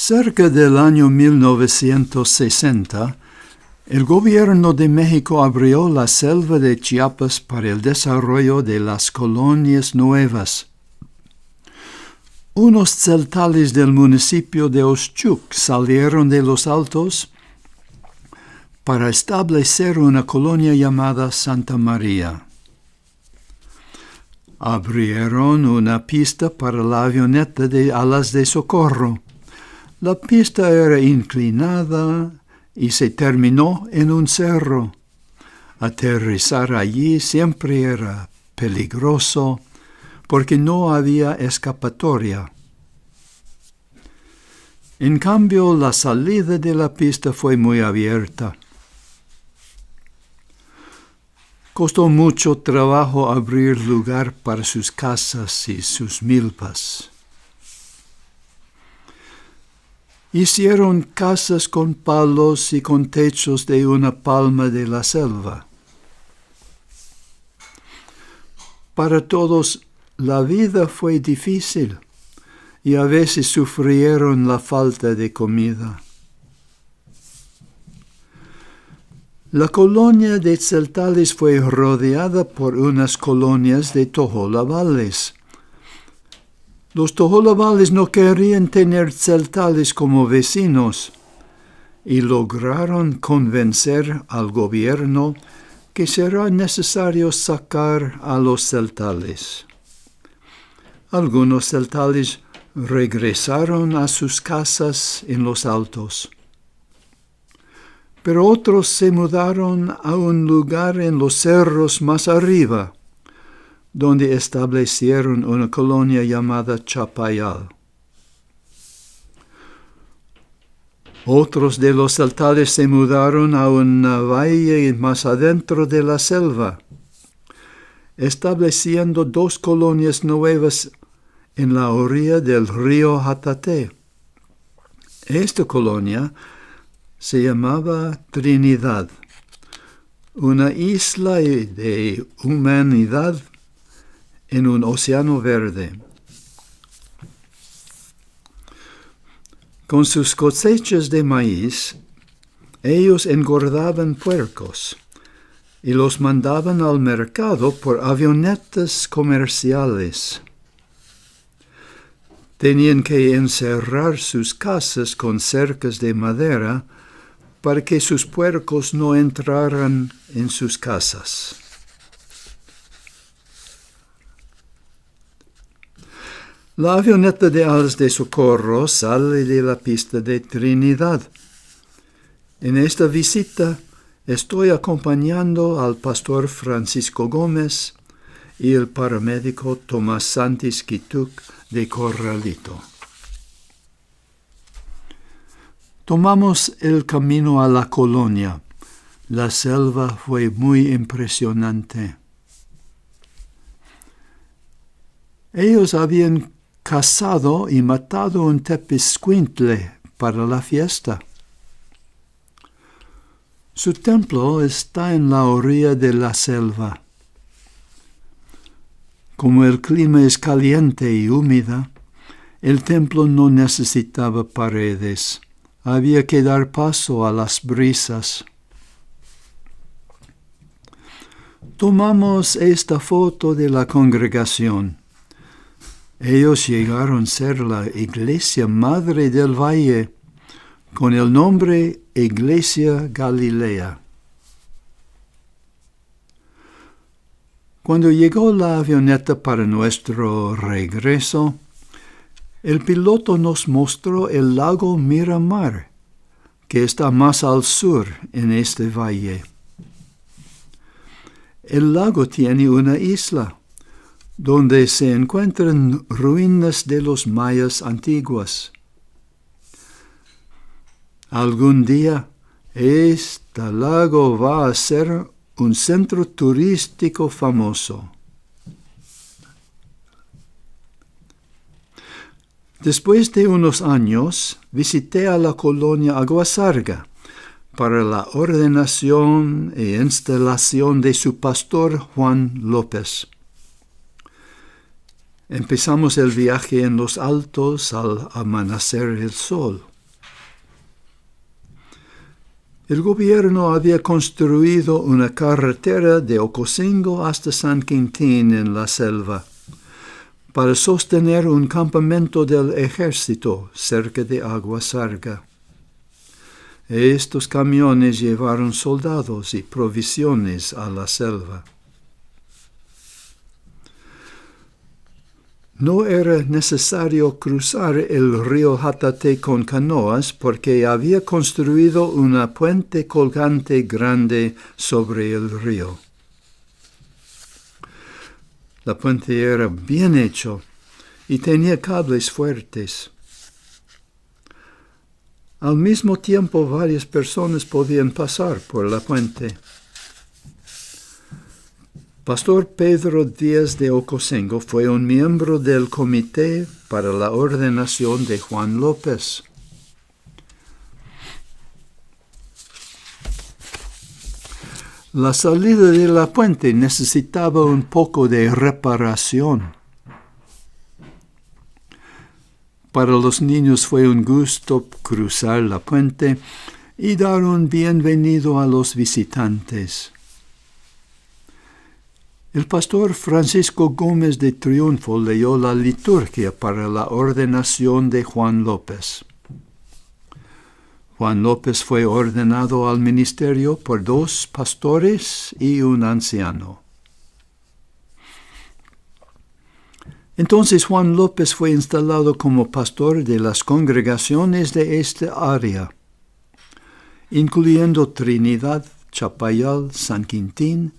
Cerca del año 1960, el gobierno de México abrió la selva de Chiapas para el desarrollo de las colonias nuevas. Unos tzeltales del municipio de Oshchuk salieron de los altos para establecer una colonia llamada Santa María. Abrieron una pista para la avioneta de alas de socorro. La pista era inclinada y se terminó en un cerro. Aterrizar allí siempre era peligroso porque no había escapatoria. En cambio, la salida de la pista fue muy abierta. Costó mucho trabajo abrir lugar para sus casas y sus milpas. Hicieron casas con palos y con techos de una palma de la selva. Para todos, la vida fue difícil y a veces sufrieron la falta de comida. La colonia de tzeltales fue rodeada por unas colonias de tojolabales. Los tojolabales no querían tener tzeltales como vecinos y lograron convencer al gobierno que será necesario sacar a los tzeltales. Algunos tzeltales regresaron a sus casas en los altos, pero otros se mudaron a un lugar en los cerros más arriba, donde establecieron una colonia llamada Chapayal. Otros de los tzeltales se mudaron a una valle más adentro de la selva, estableciendo dos colonias nuevas en la orilla del río Jatate. Esta colonia se llamaba Trinidad, una isla de humanidad en un océano verde. Con sus cosechas de maíz, ellos engordaban puercos y los mandaban al mercado por avionetas comerciales. Tenían que encerrar sus casas con cercas de madera para que sus puercos no entraran en sus casas. La avioneta de alas de socorro sale de la pista de Trinidad. En esta visita estoy acompañando al pastor Francisco Gómez y el paramédico Tomás Santis Quituk de Corralito. Tomamos el camino a la colonia. La selva fue muy impresionante. Ellos habían cazado y matado un tepezcuintle para la fiesta. Su templo está en la orilla de la selva. Como el clima es caliente y húmeda, el templo no necesitaba paredes. Había que dar paso a las brisas. Tomamos esta foto de la congregación. Ellos llegaron a ser la Iglesia Madre del Valle, con el nombre Iglesia Galilea. Cuando llegó la avioneta para nuestro regreso, el piloto nos mostró el lago Miramar, que está más al sur en este valle. El lago tiene una isla, donde se encuentran ruinas de los mayas antiguas. Algún día, este lago va a ser un centro turístico famoso. Después de unos años, visité a la colonia Aguasarga para la ordenación e instalación de su pastor Juan López. Empezamos el viaje en los altos al amanecer el sol. El gobierno había construido una carretera de Ocosingo hasta San Quintín en la selva, para sostener un campamento del ejército cerca de Agua Sarga. Estos camiones llevaron soldados y provisiones a la selva. No era necesario cruzar el río Jatate con canoas porque había construido una puente colgante grande sobre el río. La puente era bien hecho y tenía cables fuertes. Al mismo tiempo, varias personas podían pasar por la puente. Pastor Pedro Díaz de Ocosingo fue un miembro del comité para la ordenación de Juan López. La salida de la puente necesitaba un poco de reparación. Para los niños fue un gusto cruzar la puente y dar un bienvenido a los visitantes. El pastor Francisco Gómez de Triunfo leyó la liturgia para la ordenación de Juan López. Juan López fue ordenado al ministerio por 2 pastores y un anciano. Entonces Juan López fue instalado como pastor de las congregaciones de esta área, incluyendo Trinidad, Chapayal, San Quintín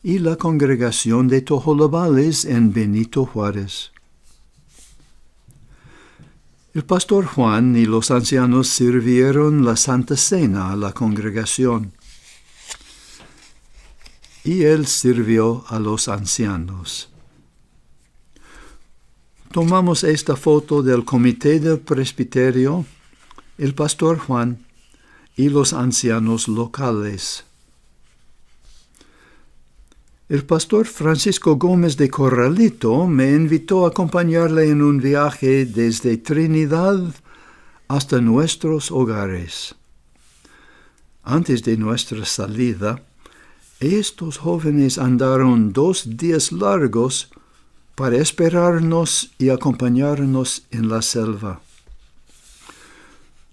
y la congregación de Tojolabales en Benito Juárez. El pastor Juan y los ancianos sirvieron la Santa Cena a la congregación, y él sirvió a los ancianos. Tomamos esta foto del comité del presbiterio, el pastor Juan y los ancianos locales. El pastor Francisco Gómez de Corralito me invitó a acompañarle en un viaje desde Trinidad hasta nuestros hogares. Antes de nuestra salida, estos jóvenes andaron 2 días largos para esperarnos y acompañarnos en la selva.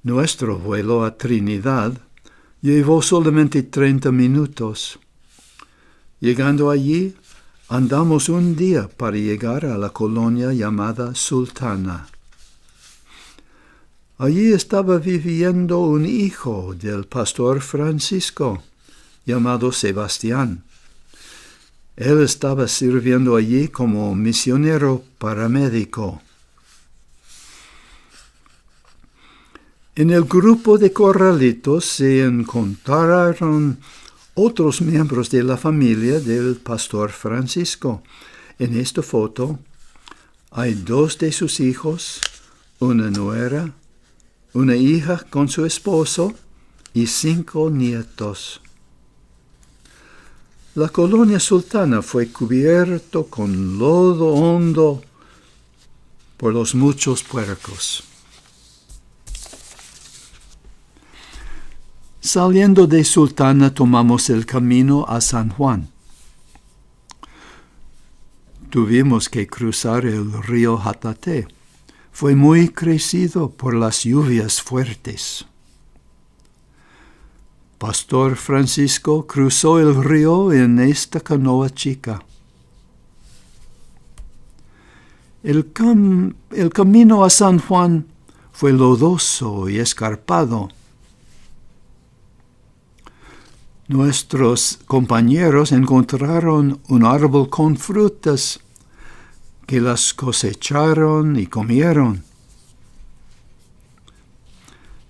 Nuestro vuelo a Trinidad llevó solamente 30 minutos. Llegando allí, andamos un día para llegar a la colonia llamada Sultana. Allí estaba viviendo un hijo del pastor Francisco, llamado Sebastián. Él estaba sirviendo allí como misionero paramédico. En el grupo de Corralitos se encontraron otros miembros de la familia del pastor Francisco. En esta foto hay 2 de sus hijos, una nuera, una hija con su esposo y 5 nietos. La colonia Sultana fue cubierto con lodo hondo por los muchos puercos. Saliendo de Sultana tomamos el camino a San Juan. Tuvimos que cruzar el río Jatate. Fue muy crecido por las lluvias fuertes. Pastor Francisco cruzó el río en esta canoa chica. El camino a San Juan fue lodoso y escarpado. Nuestros compañeros encontraron un árbol con frutas que las cosecharon y comieron.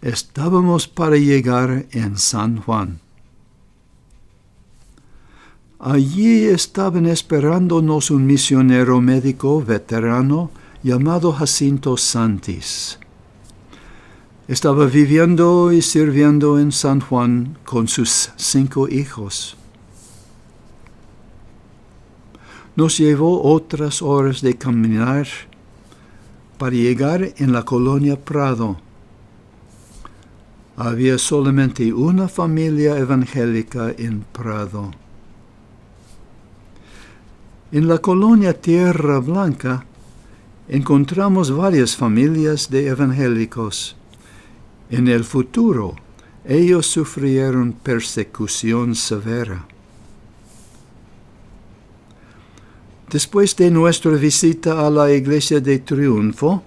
Estábamos para llegar en San Juan. Allí estaban esperándonos un misionero médico veterano llamado Jacinto Santis. Estaba viviendo y sirviendo en San Juan con sus 5 hijos. Nos llevó otras horas de caminar para llegar en la colonia Prado. Había solamente una familia evangélica en Prado. En la colonia Tierra Blanca encontramos varias familias de evangélicos. En el futuro, ellos sufrieron persecución severa. Después de nuestra visita a la iglesia de Triunfo,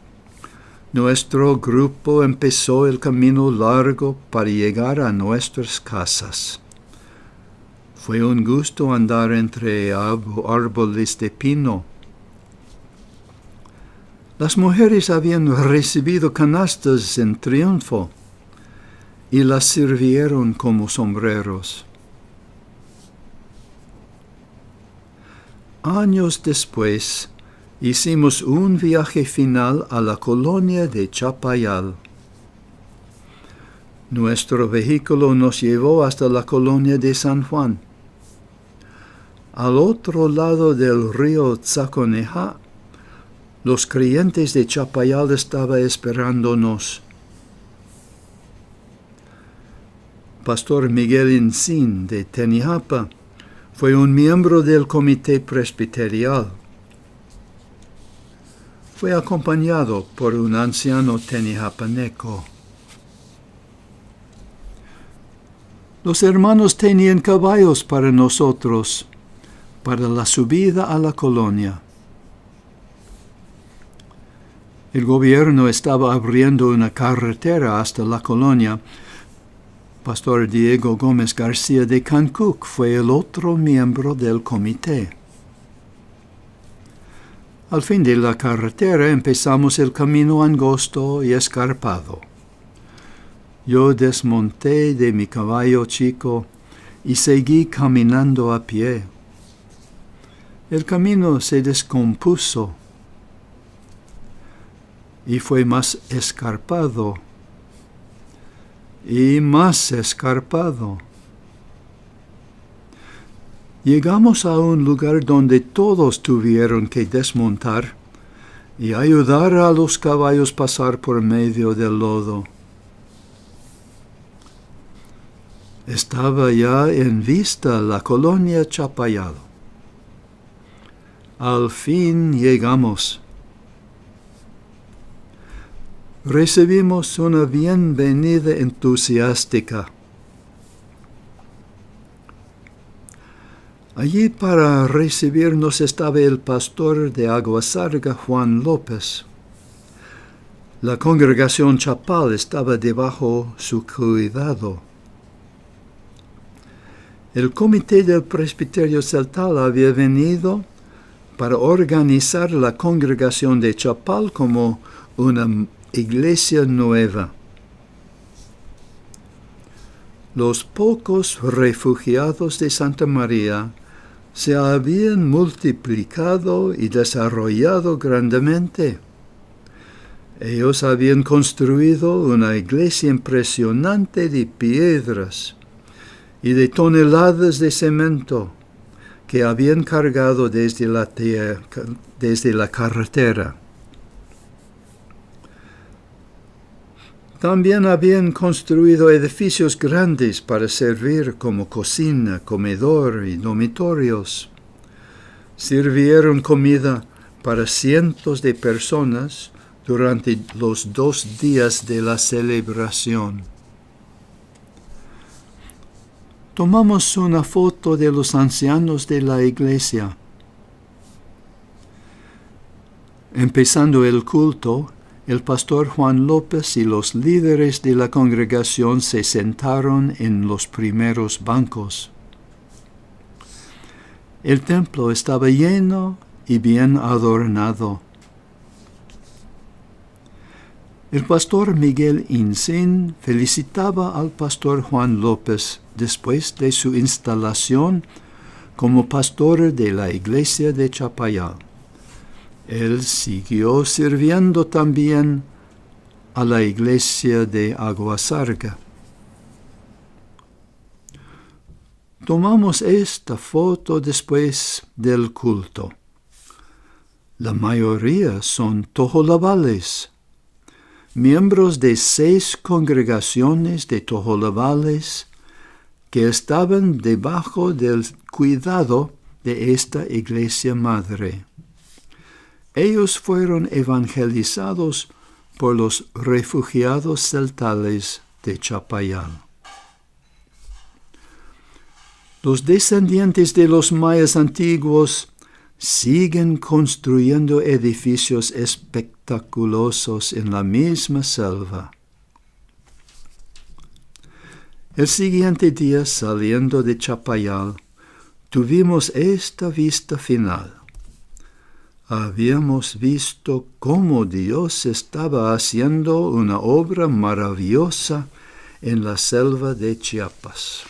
nuestro grupo empezó el camino largo para llegar a nuestras casas. Fue un gusto andar entre árboles de pino. Las mujeres habían recibido canastas en Triunfo y las sirvieron como sombreros. Años después, hicimos un viaje final a la colonia de Chapayal. Nuestro vehículo nos llevó hasta la colonia de San Juan. Al otro lado del río Tzaconeja, los creyentes de Chapayal estaban esperándonos. Pastor Miguel Incín de Tenihapa fue un miembro del comité presbiterial. Fue acompañado por un anciano tenihapaneco. Los hermanos tenían caballos para nosotros, para la subida a la colonia. El gobierno estaba abriendo una carretera hasta la colonia. Pastor Diego Gómez García de Cancuc fue el otro miembro del comité. Al fin de la carretera empezamos el camino angosto y escarpado. Yo desmonté de mi caballo chico y seguí caminando a pie. El camino se descompuso y fue más escarpado y más escarpado. Llegamos a un lugar donde todos tuvieron que desmontar y ayudar a los caballos a pasar por medio del lodo. Estaba ya en vista la colonia Chapayal. Al fin llegamos. Recibimos una bienvenida entusiástica. Allí para recibirnos estaba el pastor de Aguasarga, Juan López. La congregación chapal estaba debajo su cuidado. El comité del presbiterio celtal había venido para organizar la congregación de Chapal como una iglesia nueva. Los pocos refugiados de Santa María se habían multiplicado y desarrollado grandemente. Ellos habían construido una iglesia impresionante de piedras y de toneladas de cemento que habían cargado desde la carretera. También habían construido edificios grandes para servir como cocina, comedor y dormitorios. Sirvieron comida para cientos de personas durante los 2 días de la celebración. Tomamos una foto de los ancianos de la iglesia. Empezando el culto, el pastor Juan López y los líderes de la congregación se sentaron en los primeros bancos. El templo estaba lleno y bien adornado. El pastor Miguel Incín felicitaba al pastor Juan López después de su instalación como pastor de la iglesia de Chapayal. Él siguió sirviendo también a la iglesia de Aguasarga. Tomamos esta foto después del culto. La mayoría son tojolabales. miembros de 6 congregaciones de Tojolabales que estaban debajo del cuidado de esta iglesia madre. Ellos fueron evangelizados por los refugiados celtales de Chapayal. Los descendientes de los mayas antiguos siguen construyendo edificios espectaculosos en la misma selva. El siguiente día, saliendo de Chapayal, tuvimos esta vista final. Habíamos visto cómo Dios estaba haciendo una obra maravillosa en la selva de Chiapas.